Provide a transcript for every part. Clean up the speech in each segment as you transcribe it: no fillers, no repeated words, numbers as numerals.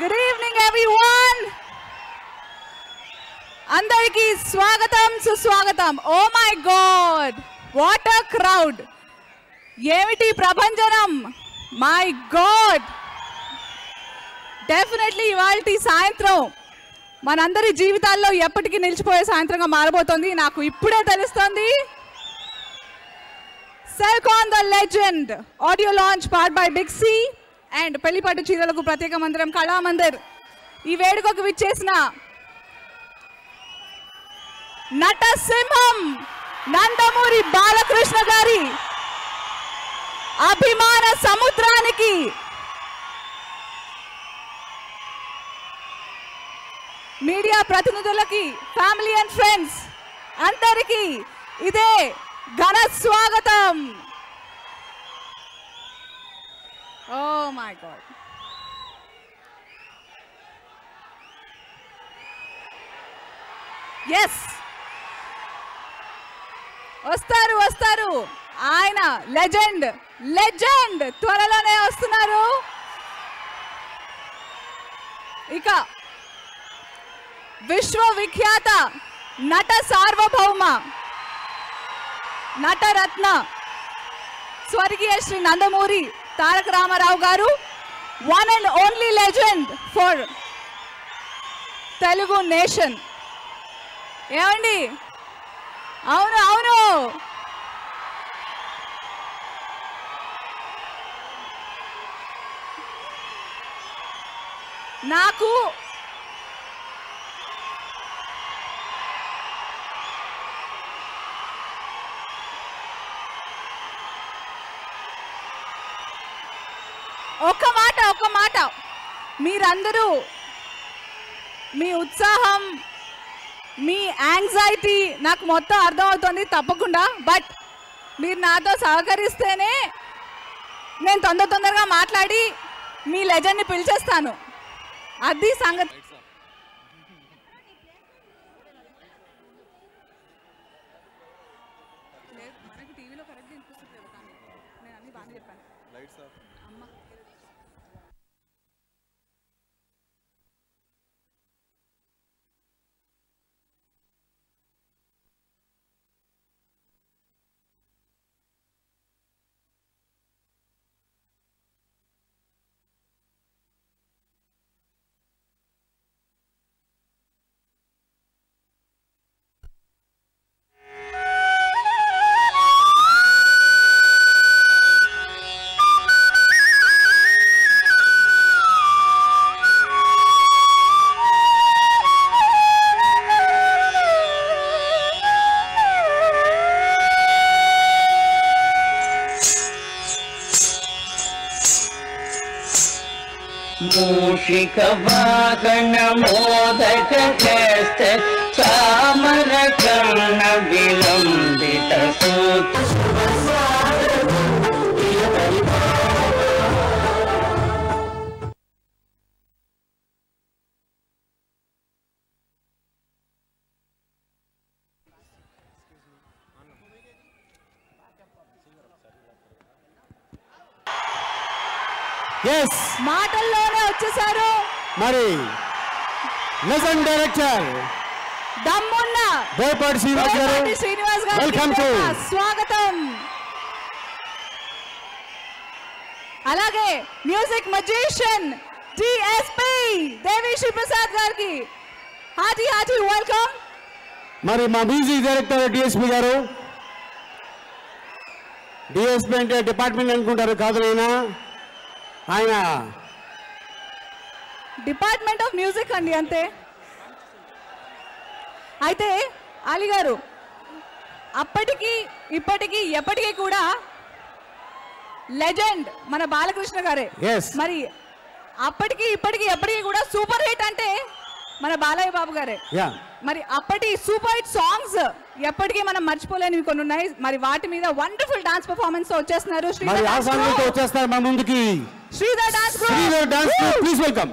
Good evening, everyone. Andariki swagatam suswagatam. Oh my God, what a crowd! Yemiti prabhanjanam. My God. Definitely ivalti సాయంత్రం మనందరి జీవితాల్లో ఎప్పటికీ నిలిచిపోయే సాయంత్రంగా మారబోతోంది. నాకు ఇప్పుడే తెలుస్తుంది. Selcon the Legend audio launch powered by Big C and పెళ్లిపాటు చీరలకు ప్రత్యేక మందిరం కళామందిర్ ఈ వేడుకకు విచ్చేసిన నట సింహం నందమూరి బాలకృష్ణ గారి అభిమాన సముద్రానికి మీడియా ప్రతినిధులకి ఫ్యామిలీ అండ్ ఫ్రెండ్స్ అందరికీ ఇదే ఘన స్వాగతం. Oh my God. Yes. వస్తారు ఆయన లెజెండ్ త్వరలోనే వస్తున్నారు. ఇక విశ్వవిఖ్యాత నట సార్వభౌమ నటరత్న స్వర్గీయ శ్రీ నందమూరి తారక రామారావు గారు, one and only legend for Telugu nation. ఏమండి? అవును నాకు ఒక్క మాట మీరందరూ మీ ఉత్సాహం, మీ యాంగ్జైటీ నాకు మొత్తం అర్థమవుతుంది తప్పకుండా. బట్ మీరు నాతో సహకరిస్తేనే నేను తొందరగా మాట్లాడి మీ లెజెండ్ని పిలిచేస్తాను. అది సంగతి. మనకి టీవీలో కరెక్ట్ వినిపిస్తుంది కదా, కానీ నేను అన్ని బాగా చెప్పాను. అమ్మ మూషిక వాహన మోదక హస్త చామర కర్ణ విలంబిత సూత్ర. మాటల్లోనే వచ్చేసారు మరి లెజెండ్ డైరెక్టర్ దమ్మున్న బోయపాటి శ్రీనివాస్ గారు, వెల్కమ్ టు స్వాగతం. అలాగే music magician DSP Devi Sri Prasad గారికి హార్టీ వెల్కమ్. మరి మా music director DSP garu. DSP అంటే డిపార్ట్మెంట్ అనుకుంటారు, కాదు ఆయన డిపార్ట్మెంట్ ఆఫ్ మ్యూజిక్ అండి, అంతే. అయితే అలీ గారు, అప్పటికి ఇప్పటికీ ఎప్పటికీ కూడా లెజెండ్ మన బాలకృష్ణ గారే. మరి అప్పటికి ఇప్పటికి ఎప్పటికీ కూడా సూపర్ హిట్ అంటే మన బాలయ్య బాబు గారే. మరి అప్పటి సూపర్ హిట్ సాంగ్స్ ఎప్పటికీ మనం మర్చిపోలేనివి కొన్ని ఉన్నాయి. మరి వాటి మీద వండర్ఫుల్ డాన్స్ పర్ఫార్మెన్స్ వచ్చేస్తున్నారు Sridhar dance group. Please welcome.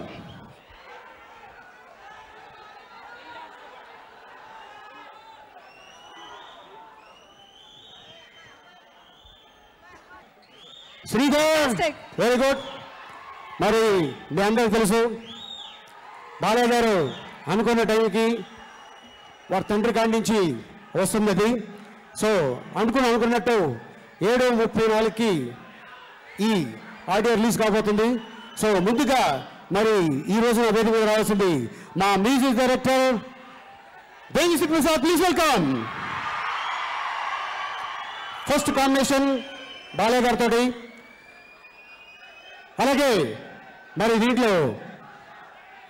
Sridhar, very good. మరి మీ అందరికి తెలుసు బాలయ్య గారు అనుకున్న టైంకి వారి తండ్రి కాడి నుంచి వస్తున్నది. సో అనుకున్నట్టు 7:34కి ఈ ఆడియో రిలీజ్ కాబోతుంది. సో ముందుగా మరి ఈ రోజు వేదిక మీద రావాల్సింది మా music director Devi Sri Prasad. Please welcome. First combination Balayya గారితో. అలాగే మరి దీంట్లో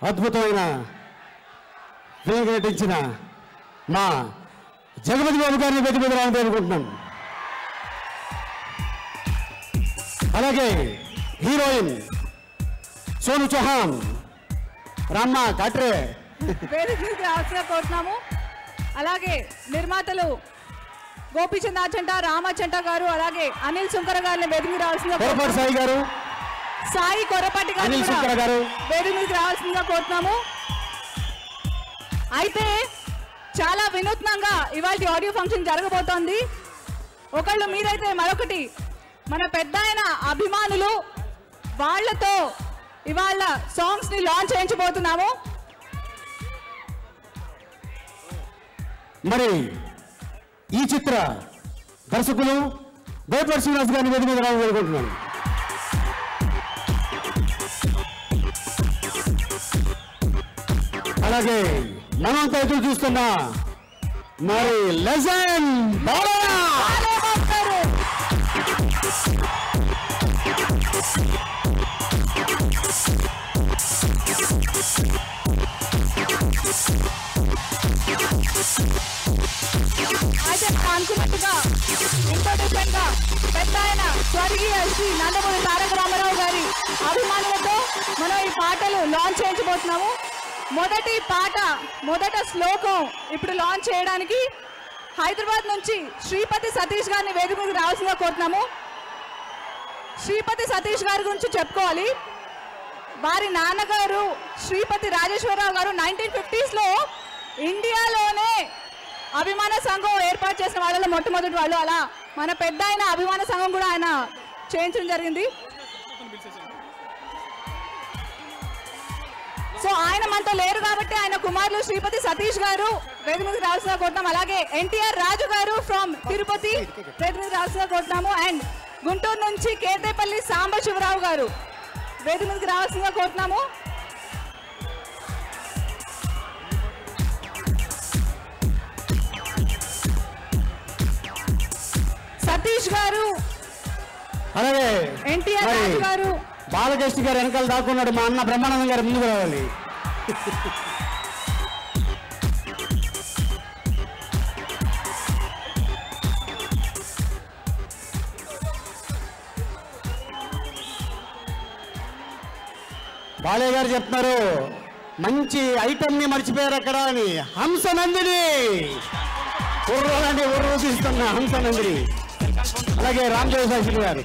అద్భుతమైన వేగ నటించిన మా జగపతి బాబు గారిని వేదిక మీద రావాలని అనుకుంటున్నాను. అలాగే హీరోయిన్ సోను చౌహాన్, రామ్మ కాట్రే వేదికకి రావాల్సిన కోరుతున్నాము. అలాగే నిర్మాతలు గోపీచంద్ ఆచంట, రామచంట గారు, అలాగే అనిల్ సుంకర గారిని వేదికకి రావాల్సిందిగా, కొరపాటి సాయి గారు, సాయి కొరపాటి అనిల్ సుంకర గారు వేదికకి రావాల్సిందిగా కోరుతున్నాము. అయితే చాలా వినూత్నంగా ఇవాళ ఆడియో ఫంక్షన్ జరగబోతోంది. ఒకళ్ళు మీరైతే మరొకటి మన పెద్ద ఆయన అభిమానులు, వాళ్లతో ఇవాళ సాంగ్స్ ని లాంచ్ చేయించబోతున్నాము. మరి ఈ చిత్ర దర్శకులు బోయపాటి శ్రీనివాస్ గారిని వేదిక మీద రావాలనుకుంటున్నాను. అలాగే మనంతా ఎదురు చూస్తున్న మరి లెజెండ్ బాలయ్య. అయితే అనుకున్నట్టుగా ఇంకో డిఫరెంట్ గా పెద్ద ఆయన స్వర్గీయ శ్రీ నందమూరి తారక రామారావు గారి అభిమానులతో మనం ఈ పాటలు లాంచ్ చేయించబోతున్నాము. మొదటి పాట, మొదట శ్లోకం ఇప్పుడు లాంచ్ చేయడానికి హైదరాబాద్ నుంచి శ్రీపతి సతీష్ గారిని వేదిక మీద రావాల్సిందిగా కోరుతున్నాము. శ్రీపతి సతీష్ గారి గురించి చెప్పుకోవాలి. వారి నాన్నగారు శ్రీపతి రాజేశ్వరరావు గారు 1950s లో ఇండియాలోనే అభిమాన సంఘం ఏర్పాటు చేసిన వాళ్ళలో మొట్టమొదటి వాళ్ళు. అలా మన పెద్ద ఆయన అభిమాన సంఘం కూడా ఆయన చేయించడం జరిగింది. సో ఆయన మనతో లేరు కాబట్టి ఆయన కుమారులు శ్రీపతి సతీష్ గారు వేదిక మీద రావాల్సిందిగా కోరుతున్నాం. అలాగే ఎన్టీఆర్ రాజు గారు ఫ్రమ్ తిరుపతి వేదిక మీద రావాల్సిందిగా కోరుతున్నాము. అండ్ గుంటూరు నుంచి కేతేపల్లి సాంబశివరావు గారు వేదిక మీదకి రావాల్సిందిగా కోరుతున్నాము. సతీష్ గారు, అలాగే ఎన్టీఆర్ రాజు గారు, బాలకృష్ణ గారు వెనకాల దాక్కున్నాడు. మా అన్న బ్రహ్మానందం గారు ముందుకు రావాలి. బాలయ్య గారు చెప్తున్నారు మంచి ఐటమ్ ని మర్చిపోయారు అక్కడ అని. హంస నందిని ఉర్రోలని ఉర్రు తీస్తున్న హంస నందిని. అలాగే రామదేవ్ శాస్త్రి గారు.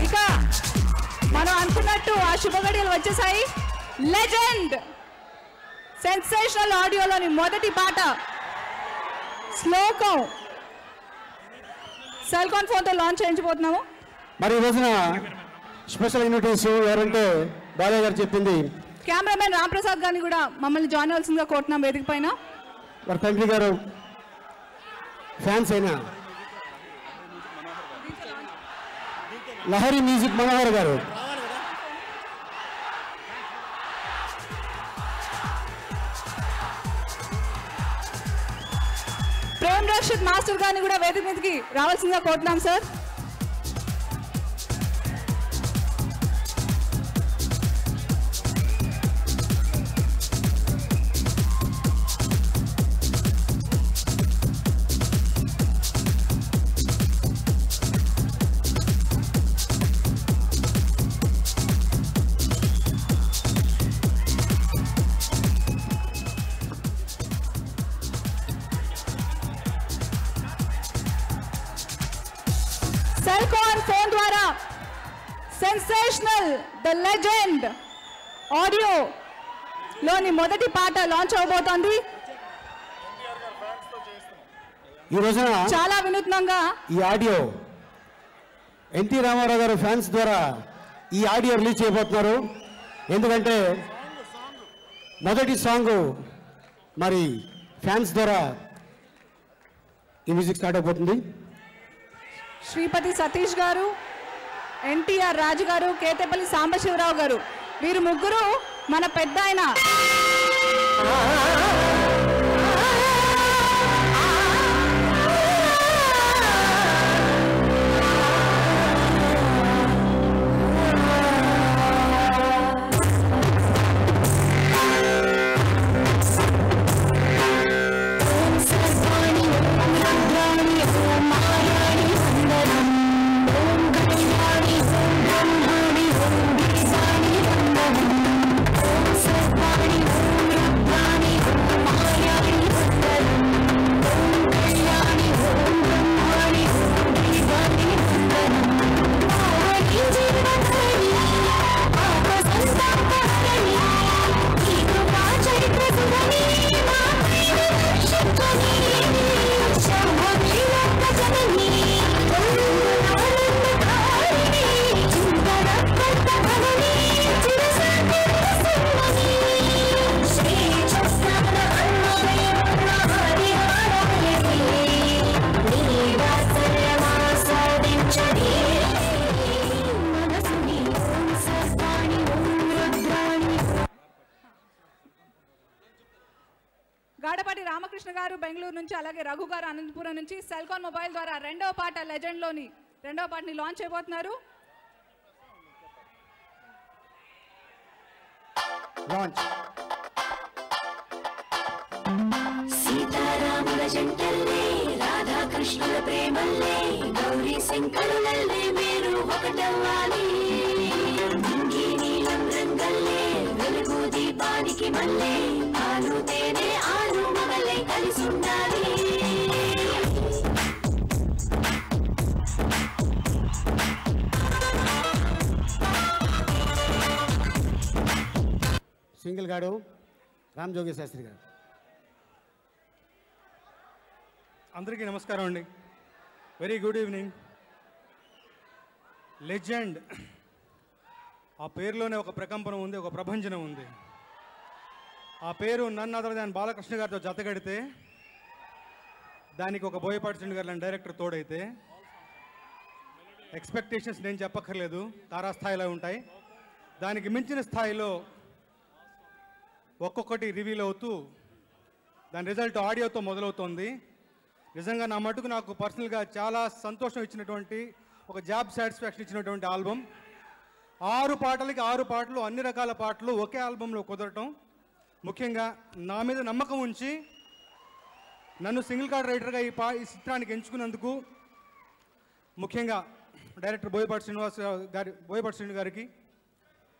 ఇక మనం అనుకున్నట్టు ఆ శుభగడియలు వచ్చేసాయి. లెజెండ్ సెన్సేషనల్ ఆడియోలోని మొదటి పాట శ్లోకం సెల్కాన్ ఫోన్ తో లాంచ్ చేయించబోతున్నాము. మరి ఈ రోజున స్పెషల్ ఇన్విటేషన్ ఎవరంటే బాలయ్య గారు చెప్పింది కెమెరామెన్ రామ్ ప్రసాద్ గారిని కూడా మమ్మల్ని జాయిన్ అవ్వాల్సిందిగా కోరుతున్నాం వేదిక పైన. వారి తండ్రి గారు ఫ్యాన్స్ అయినా లహరి మ్యూజిక్ మనోహర్ గారు. ప్రేమ్ రక్షిత్ మాస్టర్ గారిని కూడా వేదిక మీదకి రావాల్సిందిగా కోరుతున్నాం సార్. సెల్కాన్ ఫోన్ ద్వారా సెన్సేషనల్ ద లెజెండ్ ఆడియో లోని మొదటి పాట లాంచ్ అవబోతోంది. ఈ రోజున చాలా వినూత్నంగా ఈ ఆడియో ఎన్టీ రామారావు గారు ఫ్యాన్స్ ద్వారా ఈ ఆడియో రిలీజ్ చేయబోతున్నారు. ఎందుకంటే మొదటి సాంగ్ మరి ఫ్యాన్స్ ద్వారా ఈ మ్యూజిక్ స్టార్ట్ అయిపోతుంది. శ్రీపతి సతీష్ గారు, ఎన్టీఆర్ రాజు గారు, కేతేపల్లి సాంబశివరావు గారు, వీరు ముగ్గురు మన పెద్ద ఆయన గాడపాటి రామకృష్ణ గారు బెంగళూరు నుంచి, అలాగే రఘు గారు అనంతపురం నుంచి సెల్కాన్ మొబైల్ ద్వారా రెండవ పాట లెజెండ్లోని రెండవ పాటని లాంచ్ చేయబోతున్నారు. సీతారాముల జంటల్లే, రాధాకృష్ణుల ప్రేమల్లే, గౌరీ శంకరులల్లే మీరు ఒకటవ్వాలి. ఇంగి నీలం రంగల్లే, వెలుగు దీపానికి మల్లే, ఆలు తేనె ఆలు మగలే కలిసి ఉండాలి. సింగిల్ గాడు రామ్ జోగి శాస్త్రి గారు. అందరికీ నమస్కారం అండి. Very good evening. లెజెండ్, ఆ పేరులోనే ఒక ప్రకంపనం ఉంది, ఒక ప్రభంజనం ఉంది. ఆ పేరు నన్ను అదర్ దాన్ బాలకృష్ణ గారితో జతగడితే, దానికి ఒక బోయపాటి శ్రీను గారు లాంటి డైరెక్టర్ తోడైతే, ఎక్స్పెక్టేషన్స్ నేను చెప్పక్కర్లేదు, తారాస్థాయిలో ఉంటాయి. దానికి మించిన స్థాయిలో ఒక్కొక్కటి రివీల్ అవుతూ దాని రిజల్ట్ ఆడియోతో మొదలవుతోంది. నిజంగా నా మటుకు నాకు పర్సనల్గా చాలా సంతోషం ఇచ్చినటువంటి, ఒక జాబ్ సాటిస్ఫాక్షన్ ఇచ్చినటువంటి ఆల్బమ్. 6 పాటలకి 6 పాటలు, అన్ని రకాల పాటలు ఒకే ఆల్బంలో కుదరటం, ముఖ్యంగా నా మీద నమ్మకం ఉంచి నన్ను సింగిల్ కార్డ్ రైటర్గా ఈ చిత్రానికి ఎంచుకున్నందుకు ముఖ్యంగా డైరెక్టర్ బోయపాటి శ్రీను గారికి,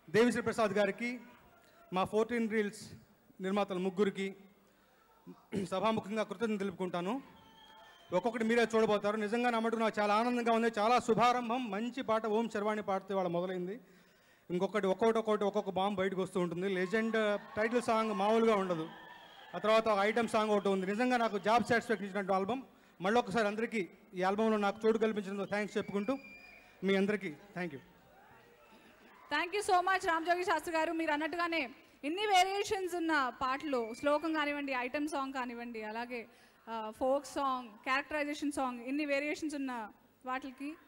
దేవిశ్రీ ప్రసాద్ గారికి, మా 14 రీల్స్ నిర్మాతలు ముగ్గురికి సభాముఖంగా కృతజ్ఞతలు తెలుపుకుంటాను. ఒక్కొక్కటి మీరే చూడబోతారు. నిజంగా నా మటుకు నాకు చాలా ఆనందంగా ఉంది. చాలా శుభారంభం. మంచి పాట ఓం శర్వాణి పాటతో వాళ్ళ మొదలైంది. ఒక్కొక్క బాంబు బయటకు వస్తూ ఉంటుంది. లెజెండ్ టైటిల్ సాంగ్ మామూలుగా ఉండదు. ఆ తర్వాత ఐటమ్ సాంగ్ ఒకటి ఉంది. నిజంగా నాకు జాబ్ సాటిస్ఫాక్షన్ ఇచ్చినట్టు ఆల్బమ్. మళ్ళీ ఒకసారి అందరికీ ఈ ఆల్బంలో నాకు చోటు కల్పించినందుకు థ్యాంక్స్ చెప్పుకుంటూ మీ అందరికీ thank you. Thank you so much Ramajogi Sastry garu. మీరు అన్నట్టుగానే ఇన్ని వేరియేషన్స్ ఉన్న పాటలు, శ్లోకం కానివ్వండి, ఐటమ్ సాంగ్ కానివ్వండి, అలాగే ఫోక్ సాంగ్, క్యారెక్టరైజేషన్ సాంగ్, ఇన్ని వేరియేషన్స్ ఉన్న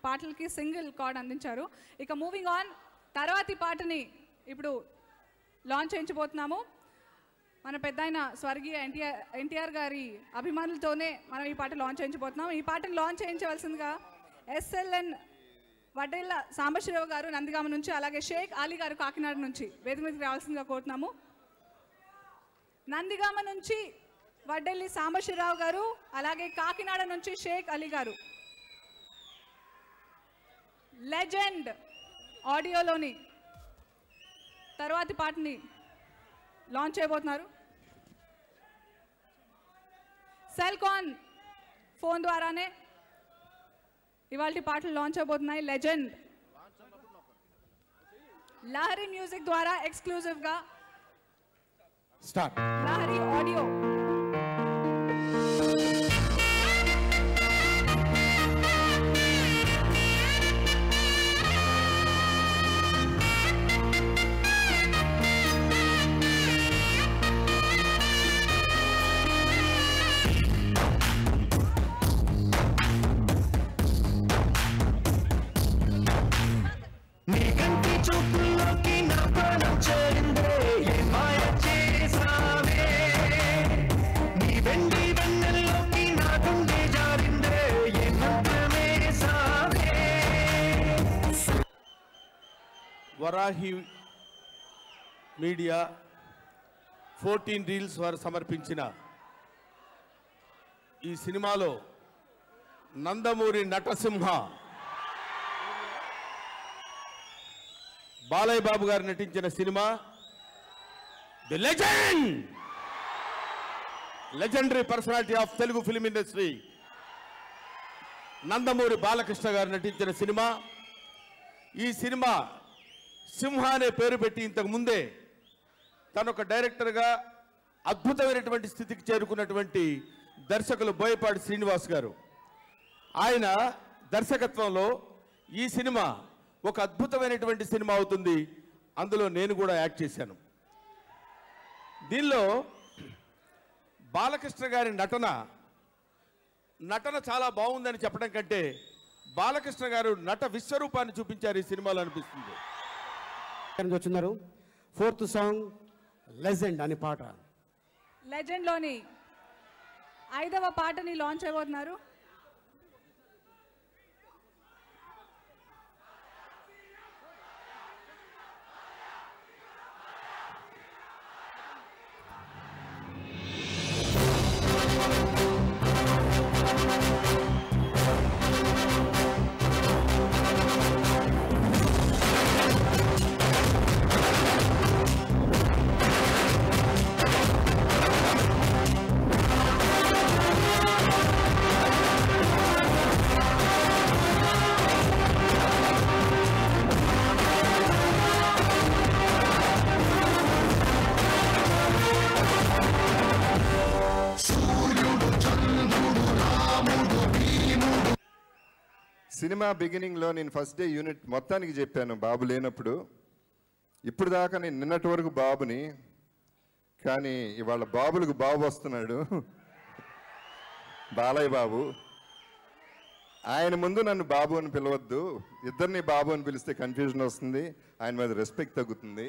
పాటలకి సింగిల్ కార్డ్ అందించారు. ఇక మూవింగ్ ఆన్, తర్వాతి పాటని ఇప్పుడు లాంచ్ చేయించబోతున్నాము. మన పెద్ద ఆయన స్వర్గీయ ఎన్టీఆర్ గారి అభిమానులతోనే మనం ఈ పాట లాంచ్ చేయించబోతున్నాం. ఈ పాటను లాంచ్ చేయించవలసిందిగా SLN వడ్డేళ్ళ సాంబశివరావు గారు నందిగామ నుంచి, అలాగే షేక్ అలీ గారు కాకినాడ నుంచి వేదిక మీదకి రావాల్సిందిగా కోరుతున్నాము. నందిగామ నుంచి వడ్డెల్లి సాంబశివరావు గారు, అలాగే కాకినాడ నుంచి షేక్ అలీ గారు లెజెండ్ ఆడియోలోని తర్వాతి పాటని లాంచ్ చేయబోతున్నారు. సెల్కాన్ ఫోన్ ద్వారానే ఇవాళ పాటలు లాంచ్ అవబోతున్నాయి. లెజెండ్ లహరి మ్యూజిక్ ద్వారా ఎక్స్క్లూజివ్ గా Lahari audio. Varahi media 14 reels వారు సమర్పించిన ఈ సినిమాలో నందమూరి నటసింహ బాలయ్య బాబు గారు నటించిన cinema the legendary personality of Telugu film industry Nandamuri Balakrishna గారు నటించిన సినిమా. ఈ సినిమా సింహ అనే పేరు పెట్టి ఇంతకు ముందే తను ఒక డైరెక్టర్గా అద్భుతమైనటువంటి స్థితికి చేరుకున్నటువంటి దర్శకులు బోయపాటి శ్రీనివాస్ గారు, ఆయన దర్శకత్వంలో ఈ సినిమా ఒక అద్భుతమైనటువంటి సినిమా అవుతుంది. అందులో నేను కూడా యాక్ట్ చేశాను. దీనిలో బాలకృష్ణ గారి నటన చాలా బాగుందని చెప్పడం కంటే బాలకృష్ణ గారు నట విశ్వరూపాన్ని చూపించారు ఈ సినిమాలో అనిపిస్తుంది. వచ్చినారు 4th సాంగ్ లెజెండ్ అనే పాట. లెజెండ్లోని 5వ పాటని లాంచ్ అయిపోతున్నారు. సినిమా బిగినింగ్లో నేను ఫస్ట్ డే యూనిట్ మొత్తానికి చెప్పాను బాబు లేనప్పుడు. ఇప్పుడు దాకా నేను నిన్నటి వరకు బాబుని, కానీ ఇవాళ బాబులకు బాబు వస్తున్నాడు, బాలయ్య బాబు. ఆయన ముందు నన్ను బాబు అని పిలవద్దు, ఇద్దరిని బాబు అని పిలిస్తే కన్ఫ్యూజన్ వస్తుంది, ఆయన మీద రెస్పెక్ట్ తగ్గుతుంది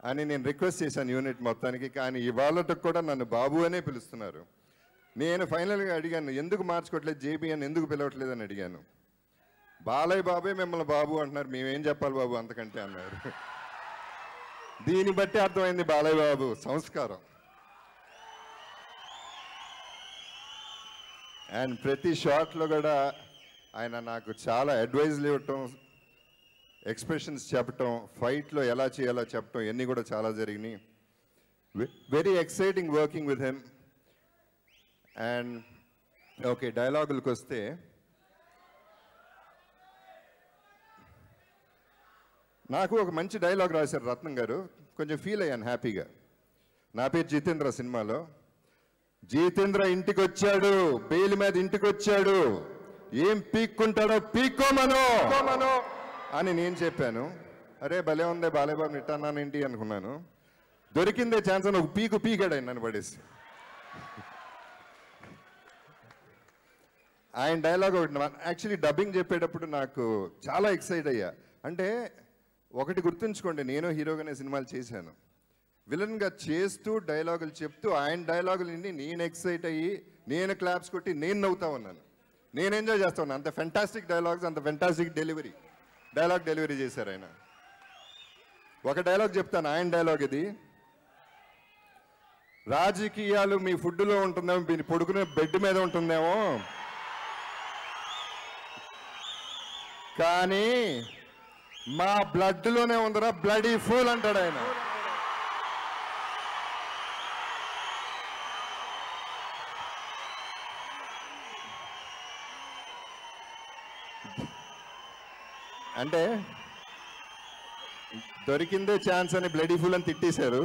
అని నేను రిక్వెస్ట్ చేశాను యూనిట్ మొత్తానికి. కానీ ఇవాళకు కూడా నన్ను బాబు అనే పిలుస్తున్నారు. నేను ఫైనల్గా అడిగాను, ఎందుకు మార్చుకోవట్లేదు జేబీ అని ఎందుకు పిలవట్లేదు అని అడిగాను. బాలయ్య బాబే మిమ్మల్ని బాబు అంటున్నారు, మేమేం చెప్పాలి బాబు అంతకంటే అన్నారు. దీన్ని బట్టి అర్థమైంది బాలయ్య బాబు సంస్కారం. అండ్ ప్రతి షాట్లో కూడా ఆయన నాకు చాలా అడ్వైజ్లు ఇవ్వటం, ఎక్స్ప్రెషన్స్ చెప్పటం, ఫైట్లో ఎలా చేయాలో చెప్పటం, ఇవన్నీ కూడా చాలా జరిగినాయి. Very exciting working with him. And okay, డైలాగులకు వస్తే నాకు ఒక మంచి డైలాగ్ రాశారు రత్నం గారు, కొంచెం ఫీల్ అయ్యాను హ్యాపీగా. నా పేరు జితేంద్ర. సినిమాలో జితేంద్ర ఇంటికి వచ్చాడు, బెయిల్ మీద ఇంటికి వచ్చాడు, ఏం పీక్కుంటాడో పీక్కోమను అని నేను చెప్పాను. అరే భలే ఉందే బాలయ్య బాబు నిట్టన్నానేంటి అనుకున్నాను. దొరికిందే ఛాన్స్ అని ఒక పీకాడు ఆయన నన్ను పడేసి. ఆయన డైలాగ్ ఒకటి యాక్చువల్లీ డబ్బింగ్ చెప్పేటప్పుడు నాకు చాలా ఎక్సైట్ అయ్యా. అంటే ఒకటి గుర్తుంచుకోండి, నేను హీరోగానే సినిమాలు చేశాను, విలన్గా చేస్తూ డైలాగులు చెప్తూ ఆయన డైలాగులు విని నేను ఎక్సైట్ అయ్యి నేను క్లాప్స్ కొట్టి నేను నవ్వుతా ఉన్నాను, నేను ఎంజాయ్ చేస్తా ఉన్నాను. అంత ఫెంటాస్టిక్ డైలాగ్స్, అంత ఫెంటాస్టిక్ డైలాగ్ డెలివరీ చేశారు ఆయన. ఒక డైలాగ్ చెప్తాను, ఆయన డైలాగ్ ఇది. రాజకీయాలు మీ ఫుడ్లో ఉంటుందేమో, మీ పడుకునే బెడ్ మీద ఉంటుందేమో, కానీ మా బ్లడ్లోనే ఉందరా బ్లడీ ఫూల్ అంటాడు ఆయన. అంటే దొరికిందే ఛాన్స్ అని బ్లడీ ఫుల్ అని తిట్టేశారు.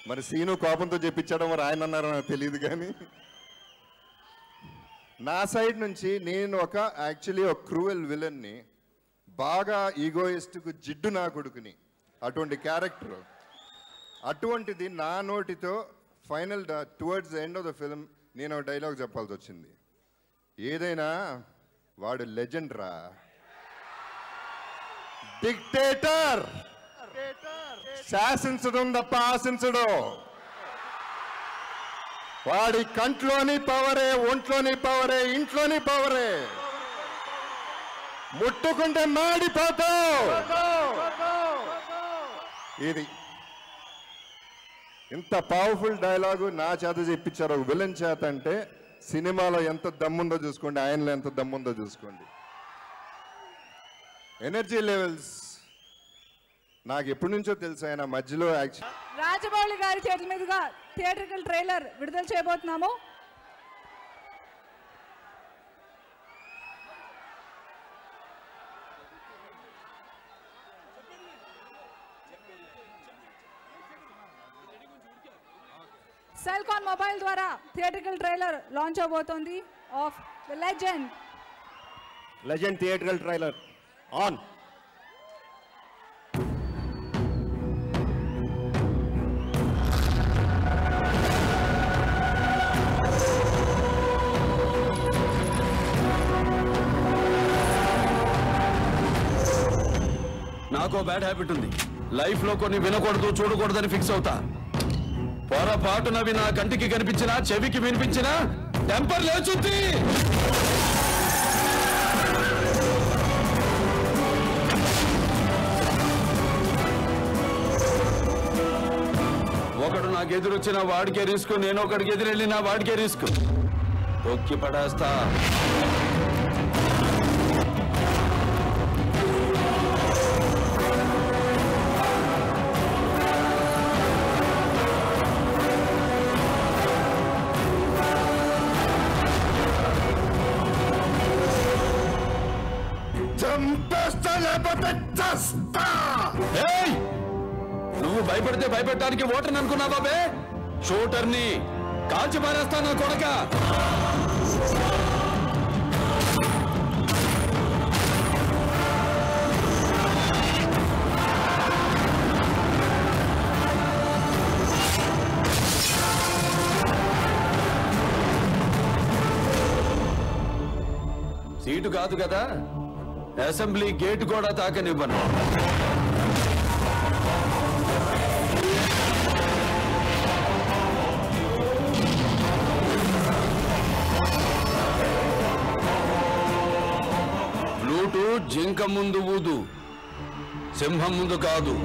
మరి సీను కోపంతో చెప్పించడం మరి ఆయన అన్నారో నాకు తెలియదు. కానీ నా సైడ్ నుంచి నేను యాక్చువల్లీ ఒక క్రూయల్ విలన్ని, బాగా ఈగోయిస్ట్కు జిడ్డు నా కొడుకుని, అటువంటి క్యారెక్టర్. అటువంటిది నా నోటితో final towards the end of the film నేను ఒక డైలాగ్ చెప్పాల్సి వచ్చింది. ఏదైనా వాడు లెజెండ్ రా, డిక్టేటర్, శాసించడం తప్ప ఆశించడం. వాడి కంట్లోని పవరే, ఒంట్లోని పవరే, ఇంట్లోని పవరే. ముట్టుకుంటే మాడిపోతావు. ఇది ఇంత పవర్ఫుల్ డైలాగు నా చేత చెప్పించారు ఒక విలన్ చేత అంటే సినిమాలో ఎంత దమ్ముందో చూసుకోండి, ఆయనలో ఎంత దమ్ముందో చూసుకోండి. ఎనర్జీ లెవెల్స్ నాకు ఎప్పటి నుంచో తెలుసు. ఆయన మధ్యలో రాజమౌళి గారి చేతుల మీదుగా థియేట్రికల్ ట్రైలర్ విడుదల చేయబోతున్నాము. సెల్కాన్ మొబైల్ ద్వారా థియేట్రికల్ ట్రైలర్ లాంచ్ అవబోతోంది of the legend theatrical trailer on. నాకు బ్యాడ్ హ్యాబిట్ ఉంది. లైఫ్ లో కొన్ని వినకూడదు చూడకూడదని ఫిక్స్ అవుతా. పొరపాటునవి నా కంటికి కనిపించినా చెవికి వినిపించినా టెంపర్ లేచుద్ది. ఒకడు నాకు ఎదురొచ్చిన వాడికే రిస్క్, నేను ఒకడికి ఎదురెళ్ళినా వాడికే రిస్క్. తొక్కి పడేస్తా. నువ్వు భయపడితే భయపెట్టడానికి ఓటర్ని అనుకున్నావా బే? షూటర్ని కాల్చి పారేస్తా నా కొడక. సీటు కాదు కదా, అసెంబ్లీ గేట్ కూడా తాకనివ్వను. ఫ్లూటు జింక ముందు ఊదు, సింహం ముందు కాదు.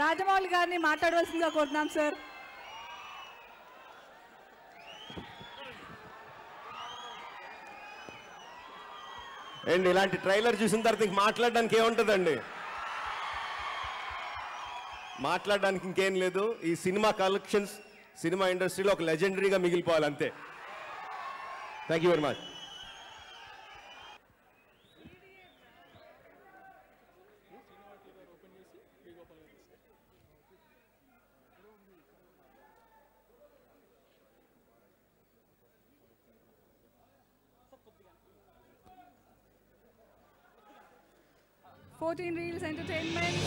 రాజమౌళి గారిని మాట్లాడవలసిందిగా కోరుతున్నాం సార్. అండ్ ఇలాంటి ట్రైలర్ చూసిన తర్వాత ఇంక మాట్లాడడానికి ఏముంటుందండి? మాట్లాడడానికి ఇంకేం లేదు. ఈ సినిమా కలెక్షన్స్ సినిమా ఇండస్ట్రీలో ఒక లెజెండరీగా మిగిలిపోవాలి అంతే. Thank you very much. Fourteen Reels Entertainment.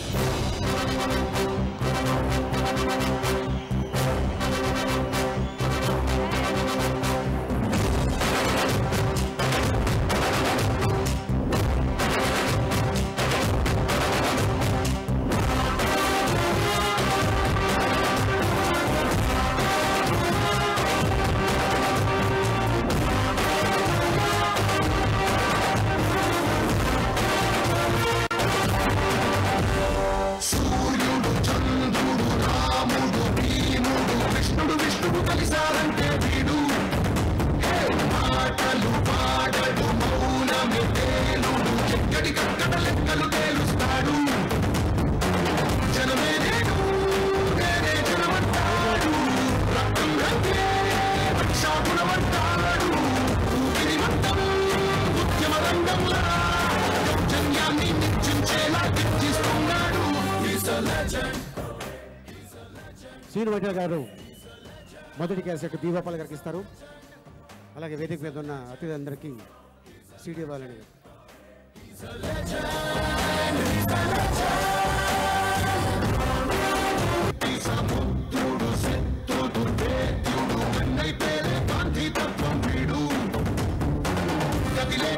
Srinivasa గారు మొదటి క్యాసెట్ బి గోపాల్ గారికి ఇస్తారు. అలాగే వేదిక మీద ఉన్న అతిథులందరికీ సీడీ ఇవ్వాలని.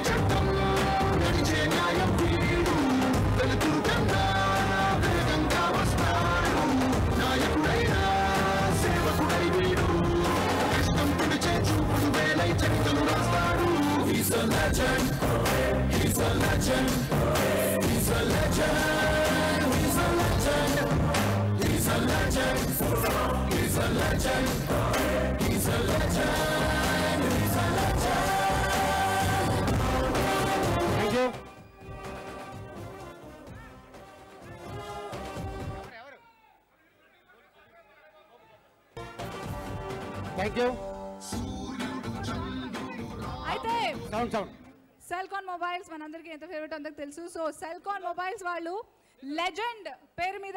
చట్టం నడిచే న్యాయం వీడు థ్యాంక్ యూ. అయితే సౌండ్ సెల్కాన్ మొబైల్స్ మనందరికీ ఎంత ఫేవరెట్ అందరికి తెలుసు. సో సెల్కాన్ మొబైల్స్ వాళ్ళు లెజెండ్ పేరు మీద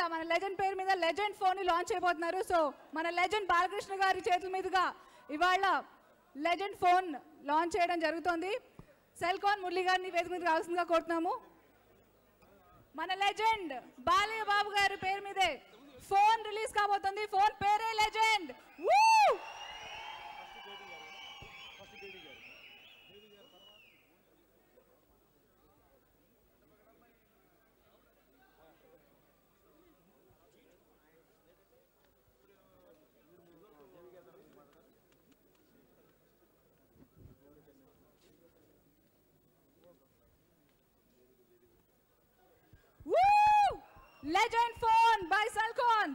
లెజెండ్ ఫోన్ ని లాంచ్ అయిపోతున్నారు. సో మన లెజెండ్ బాలకృష్ణ గారి చేతుల మీదుగా ఇవాళ లెజెండ్ ఫోన్ లాంచ్ చేయడం జరుగుతోంది. సెల్కాన్ మురళి గారిని వేదిక మీద రావాల్సిందిగా కోరుతున్నాము. మన లెజెండ్ బాలయ్య బాబు గారి పేరు మీదే ఫోన్ రిలీజ్ కాబోతుంది. ఫోన్ పేరే legend. Legend phone by Selcon.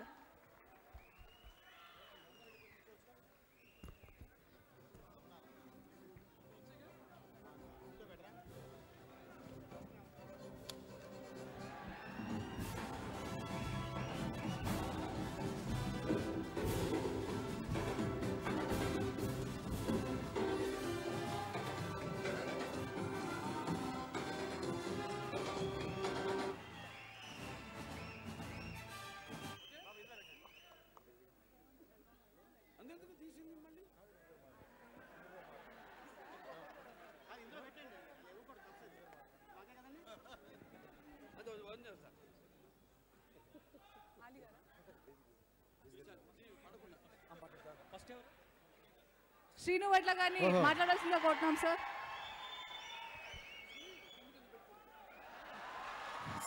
Srinu వడ్ల గారిని మాట్లాడాల్సిందిగా కోరుతున్నాం సార్.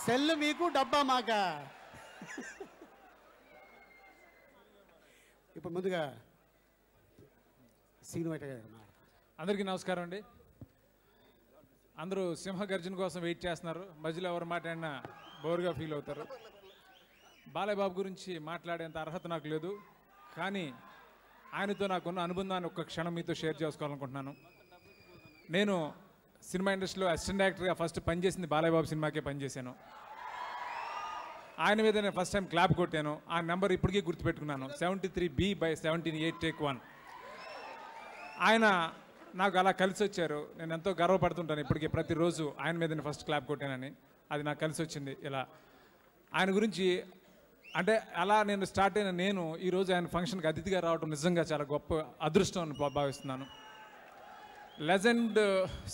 సెల్ మీకు డబ్బా మాకా. ఇప్పుడు ముందుగా శ్రీను వడ్ల గారు. అందరికీ నమస్కారం అండి. అందరూ సింహ గర్జన కోసం వెయిట్ చేస్తున్నారు. మధ్యలో ఎవరు మాట్లాడినా బోర్గా ఫీల్ అవుతారు. బాలయ్య బాబు గురించి మాట్లాడేంత అర్హత నాకు లేదు, కానీ ఆయనతో నాకున్న అనుబంధాన్ని ఒక్క క్షణం మీతో షేర్ చేసుకోవాలనుకుంటున్నాను. నేను సినిమా ఇండస్ట్రీలో అసిస్టెంట్ డైరెక్టర్గా ఫస్ట్ పనిచేసింది బాలయ్య బాబు సినిమాకే పనిచేశాను. ఆయన మీద నేను ఫస్ట్ టైం క్లాప్ కొట్టాను. ఆ నెంబర్ ఇప్పటికీ గుర్తుపెట్టుకున్నాను, 73B/17 టేక్ 1. ఆయన నాకు అలా కలిసి వచ్చారు. నేను ఎంతో గర్వపడుతుంటాను ఇప్పటికీ, ప్రతిరోజు ఆయన మీద నేను ఫస్ట్ క్లాప్ కొట్టానని. అది నాకు కలిసి వచ్చింది. ఇలా ఆయన గురించి అంటే అలా నేను స్టార్ట్ అయిన నేను ఈరోజు ఆయన ఫంక్షన్కి అతిథిగా రావడం నిజంగా చాలా గొప్ప అదృష్టం అని భావిస్తున్నాను. లెజెండ్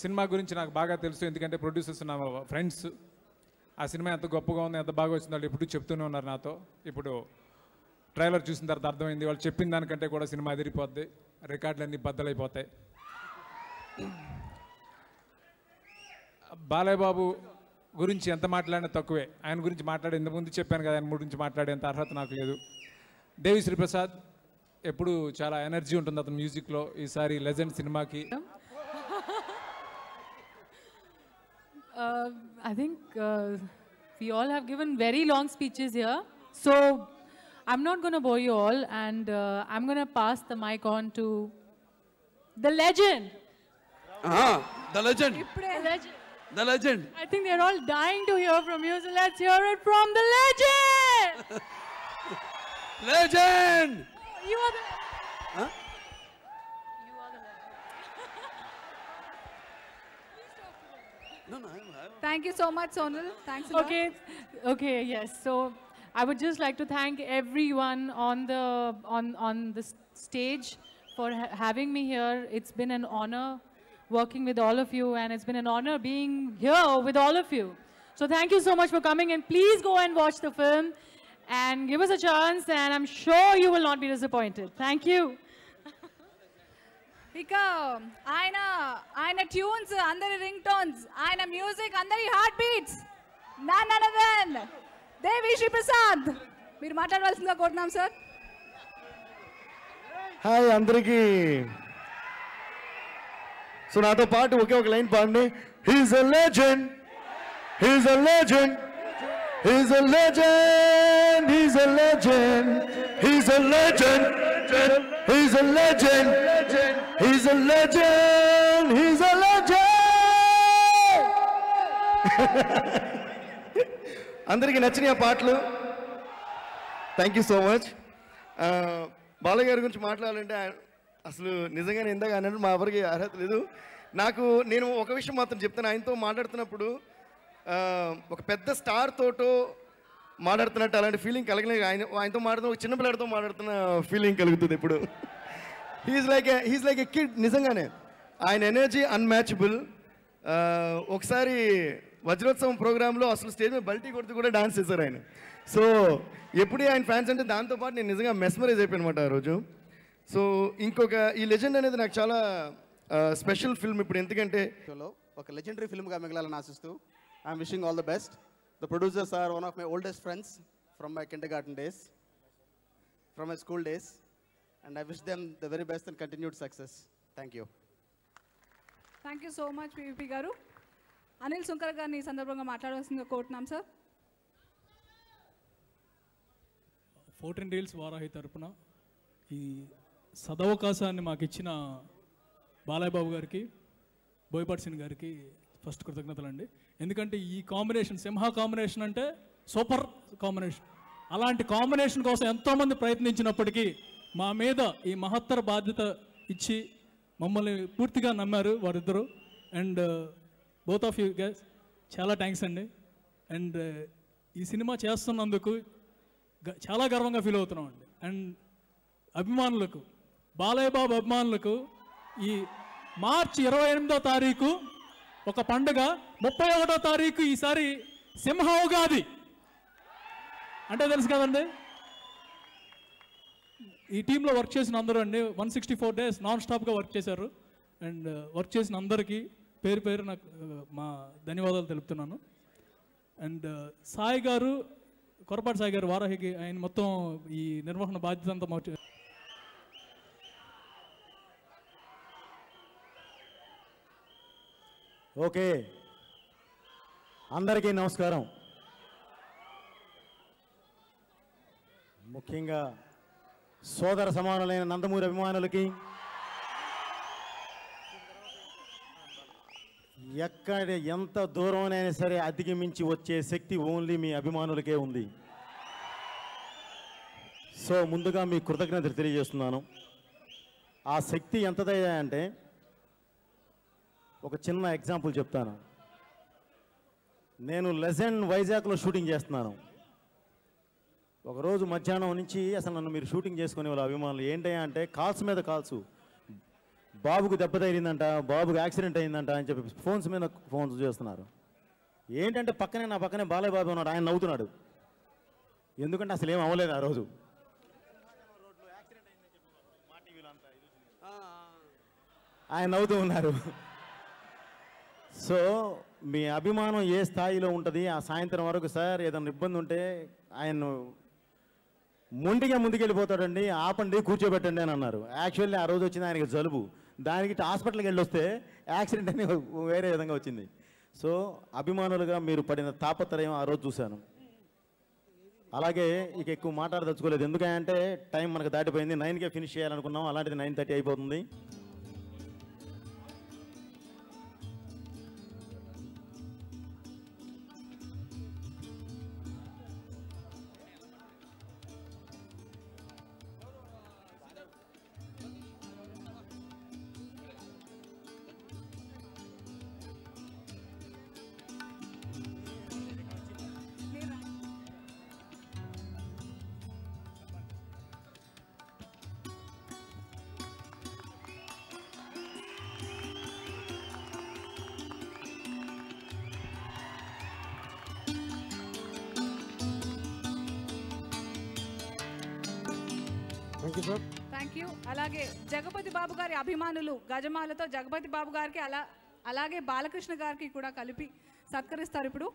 సినిమా గురించి నాకు బాగా తెలుసు, ఎందుకంటే ప్రొడ్యూసర్స్ నా ఫ్రెండ్స్. ఆ సినిమా ఎంత గొప్పగా ఉంది, ఎంత బాగా వచ్చిందో వాళ్ళు ఎప్పుడు చెప్తూనే ఉన్నారు నాతో. ఇప్పుడు ట్రైలర్ చూసిన తర్వాత అర్థమైంది, వాళ్ళు చెప్పిన దానికంటే కూడా సినిమా ఎదిరిపోద్ది, రికార్డులన్నీ బద్దలైపోతాయి. బాలయ్య బాబు గురించి ఎంత మాట్లాడినా తక్కువే. ఆయన గురించి మాట్లాడే ఇంతకుముందు చెప్పాను కదా, ఆయన గురించి మాట్లాడేంత అర్హత నాకు లేదు. దేవి శ్రీ ప్రసాద్ ఎప్పుడు చాలా ఎనర్జీ ఉంటుంది అతను మ్యూజిక్లో. ఈసారి లెజెండ్ సినిమాకి I think we all have given very long speeches here, so I'm not going to bore you all, and I'm going to pass the mic on to the legend. The legend. The legend. I think they're all dying to hear from you, so let's hear it from the legend. Legend. You are the. Huh? You are the legend. No. Thank you so much, Sonal. Thanks a lot. Okay, yes. So I would just like to thank everyone on the stage for having me here. It's been an honor working with all of you, and it's been an honor being here with all of you. So thank you so much for coming, and please go and watch the film and give us a chance, and I'm sure you will not be disappointed. Thank you. ఇక ఆయన tunes, అందరి ring tones, ఆయన music, అందరి heart beats, none other than Devi Sri Prasad. మీరు మాట్లాడవలసిందిగా కోరుతున్నాం sir. Hi అందరికీ. So నాతో పాటు ఒకే ఒక లైన్ పాడండి. He's a legend, he's a legend, he's a legend, he's a legend, he's a legend, he's a legend, he's a legend, he's a legend. అందరికీ నచ్చిన పాటలు. Thank you so much. Balayya గారి గురించి మాట్లాడాలంటే అసలు నిజంగానే ఇందాక అన్నట్టు మా ఎవరికి అర్హత లేదు. నేను ఒక విషయం మాత్రం చెప్తాను. ఆయనతో మాట్లాడుతున్నప్పుడు ఒక పెద్ద స్టార్ తోటో మాట్లాడుతున్నట్టు అలాంటి ఫీలింగ్ కలగలేదు. ఆయనతో మాట్లాడుతున్న ఒక చిన్నపిల్లడితో మాట్లాడుతున్న ఫీలింగ్ కలుగుతుంది ఇప్పుడు. He's like a kid. నిజంగానే ఆయన ఎనర్జీ అన్మ్యాచబుల్. ఒకసారి వజ్రోత్సవం ప్రోగ్రాంలో అసలు స్టేజ్ మీద బల్టీ కొడుతూ కూడా డాన్స్ చేశారు ఆయన. సో ఎప్పుడే ఆయన ఫ్యాన్స్ అంటే దాంతోపాటు నేను నిజంగా మెస్మరైజ్ అయిపోయాను అనమాట ఆ రోజు. సో ఈ లెజెండ్ అనేది నాకు చాలా స్పెషల్ ఫిల్మ్ ఇప్పుడు. ఎందుకంటే ఒక లెజెండరీ ఫిల్మ్గా మిగలాలని ఆశిస్తూ I'm wishing all the best. The producers are one of my oldest friends from my kindergarten days, from my school days, and I wish them the very best and continued success. Thank you. Thank you so much PVP garu. Anil Sunkar గారిని ఈ సందర్భంగా మాట్లాడవలసిందిగా కోరుతున్నాం sir. 14 Reels Varahi తరపున ఈ సదవకాశాన్ని మాకు ఇచ్చిన బాలయ్య బాబు గారికి, బోయపాటి సింగ్ గారికి ఫస్ట్ కృతజ్ఞతలండి. ఎందుకంటే ఈ కాంబినేషన్, సింహ కాంబినేషన్ అంటే సూపర్ కాంబినేషన్. అలాంటి కాంబినేషన్ కోసం ఎంతోమంది ప్రయత్నించినప్పటికీ మా మీద ఈ మహత్తర బాధ్యత ఇచ్చి మమ్మల్ని పూర్తిగా నమ్మారు వారిద్దరు. And both of you guys చాలా థ్యాంక్స్ అండి. అండ్ ఈ సినిమా చేస్తున్నందుకు చాలా గర్వంగా ఫీల్ అవుతున్నాం అండి. అండ్ అభిమానులకు, బాలయ్య బాబు అభిమానులకు ఈ మార్చి 28వ తారీఖు ఒక పండుగ, 31వ తారీఖు ఈసారి సింహ ఉగాది అంటే తెలుసు కదండి. ఈ టీంలో వర్క్ చేసిన అందరూ అండి 164 days నాన్ స్టాప్గా వర్క్ చేశారు. అండ్ వర్క్ చేసిన అందరికీ పేరు పేరు నాకు మా ధన్యవాదాలు తెలుపుతున్నాను. అండ్ సాయి గారు, కొరపాటి సాయి గారు వారాహికి, ఆయన మొత్తం ఈ నిర్వహణ బాధ్యత అంతా ఓకే, అందరికీ నమస్కారం. ముఖ్యంగా సోదర సమానులైన నందమూరి అభిమానులకి, ఎక్కడ ఎంత దూరమైనా సరే అధిగమించి వచ్చే శక్తి ఓన్లీ మీ అభిమానులకే ఉంది. సో ముందుగా మీ కృతజ్ఞతలు తెలియజేస్తున్నాను. ఆ శక్తి ఎంతదయ్యా అంటే ఒక చిన్న ఎగ్జాంపుల్ చెప్తాను. నేను లెజెండ్ వైజాగ్లో షూటింగ్ చేస్తున్నాను. ఒకరోజు మధ్యాహ్నం నుంచి అసలు నన్ను మీరు షూటింగ్ చేసుకునే వాళ్ళ అభిమానులు ఏంటయ్యా అంటే కాల్స్ మీద కాల్స్, బాబుకు దెబ్బ తగిలిందంట, బాబుకు యాక్సిడెంట్ అయిందంట అని చెప్పి ఫోన్స్ మీద ఫోన్స్ చేస్తున్నారు. ఏంటంటే నా పక్కనే బాలయ్య బాబు ఉన్నాడు, ఆయన నవ్వుతున్నాడు. ఎందుకంటే అసలు ఏం అవ్వలేదు ఆ రోజు. ఆయన నవ్వుతూ ఉన్నారు. సో మీ అభిమానం ఏ స్థాయిలో ఉంటుంది, ఆ సాయంత్రం వరకు సార్ ఏదైనా ఇబ్బంది ఉంటే ఆయన మొండిగా ముందుకెళ్ళిపోతాడండి, ఆపండి కూర్చోబెట్టండి అని అన్నారు. యాక్చువల్లీ ఆ రోజు వచ్చింది ఆయనకి జలుబు, దానికి హాస్పిటల్కి వెళ్ళి వస్తే యాక్సిడెంట్ అని వేరే విధంగా వచ్చింది. సో అభిమానులుగా మీరు పడిన తాపత్రయం ఆ రోజు చూశాను. అలాగే ఇక ఎక్కువ మాట్లాడదలుచుకోలేదు, ఎందుకంటే టైం మనకు దాటిపోయింది. 9కే ఫినిష్ చేయాలనుకున్నాం, అలాంటిది 9:30 అయిపోతుంది. Thank you. అలాగే జగపతి బాబు గారి అభిమానులు గజమాలతో జగపతి బాబు గారికి అలాగే బాలకృష్ణ గారికి కూడా కలిపి సత్కరిస్తారు ఇప్పుడు.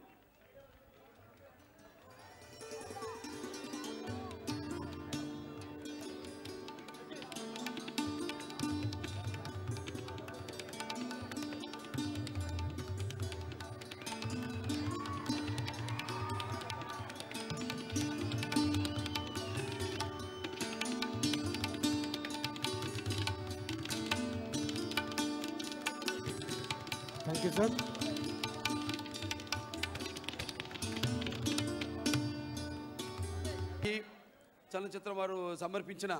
Thank you sir. చలనచిత్రం వారు సమర్పించిన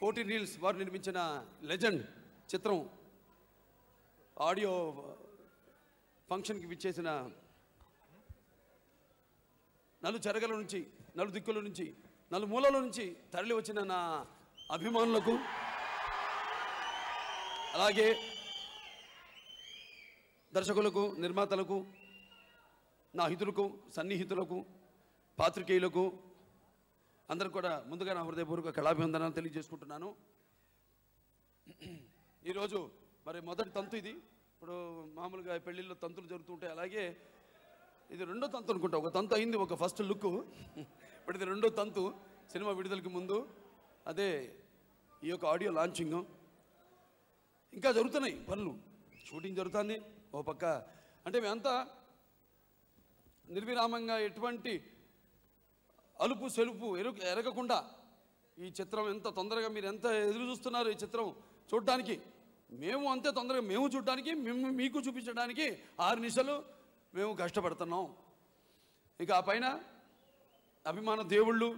14 రీల్స్ వారు నిర్మించిన లెజెండ్ చిత్రం ఆడియో ఫంక్షన్కి విచ్చేసిన నలు చెరగల నుంచి, నలు దిక్కుల నుంచి, నలు మూలల నుంచి తరలి వచ్చిన నా అభిమానులకు, అలాగే దర్శకులకు, నిర్మాతలకు, నా హితులకు, సన్నిహితులకు, పాత్రికేయులకు అందరూ కూడా ముందుగా నా హృదయపూర్వక కళాభివందనాలు తెలియజేసుకుంటున్నాను. ఈరోజు మరి మొదటి తంతు ఇది. ఇప్పుడు మామూలుగా పెళ్ళిళ్ళలో తంతులు జరుగుతుంటాయి, అలాగే ఇది రెండో తంతు అనుకుంటా. ఒక తంతు అయింది, ఒక ఫస్ట్ లుక్. ఇప్పుడు ఇది రెండో తంతు సినిమా విడుదలకి ముందు. అదే ఈ యొక్క ఆడియో లాంచింగ్. ఇంకా జరుగుతున్నాయి పనులు, షూటింగ్ జరుగుతుంది ఓ పక్క. అంటే మేమంతా నిర్విరామంగా ఎటువంటి అలుపు సెలుపు ఎరగకుండా ఈ చిత్రం ఎంత తొందరగా మీరు ఎంత ఎదురు చూస్తున్నారు ఈ చిత్రం చూడడానికి, మేము అంతే తొందరగా మేము చూడడానికి, మేము మీకు చూపించడానికి 6 నిమిషాలు మేము కష్టపడుతున్నాం. ఇక ఆ పైన అభిమాన దేవుళ్ళు,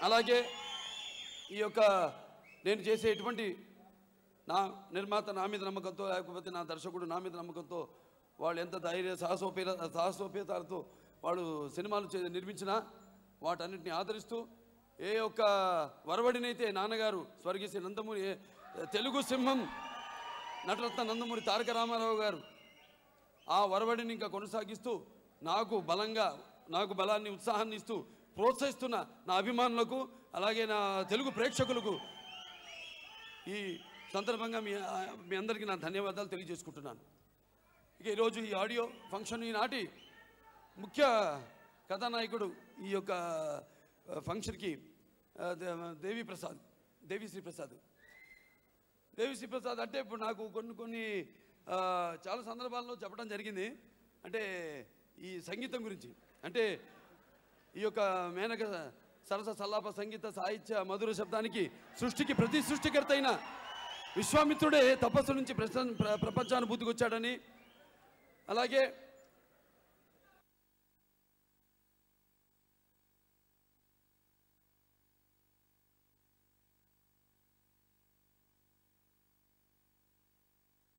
అలాగే ఈ యొక్క నేను చేసే ఎటువంటి నా నిర్మాత నా మీద నమ్మకంతో, లేకపోతే నా దర్శకుడు నా మీద నమ్మకంతో, వాళ్ళు ఎంత ధైర్య సాహసోపేతాలతో వాళ్ళు సినిమాలు నిర్మించినా వాటన్నిటిని ఆదరిస్తూ, ఏ యొక్క వరవడినైతే నాన్నగారు స్వర్గీయ నందమూరి తెలుగు సింహం నటరత్న నందమూరి తారక రామారావు గారు ఆ వరవడిని ఇంకా కొనసాగిస్తూ నాకు బలాన్ని, ఉత్సాహాన్ని ఇస్తూ ప్రోత్సహిస్తున్న నా అభిమానులకు, అలాగే నా తెలుగు ప్రేక్షకులకు ఈ సందర్భంగా మీ అందరికీ నా ధన్యవాదాలు తెలియజేసుకుంటున్నాను. ఇక ఈరోజు ఈ ఆడియో ఫంక్షన్ ఈనాటి ముఖ్య కథానాయకుడు ఈ యొక్క ఫంక్షన్కి దేవిశ్రీ ప్రసాద్ అంటే ఇప్పుడు నాకు కొన్ని చాలా సందర్భాల్లో చెప్పడం జరిగింది. అంటే ఈ సంగీతం గురించి, అంటే ఈ యొక్క మేనక సరస సల్లాప సంగీత సాహిత్య మధుర శబ్దానికి ప్రతి సృష్టికర్త అయిన విశ్వామిత్రుడే తపస్సు నుంచి ప్రపంచానుభూతికి వచ్చాడని, అలాగే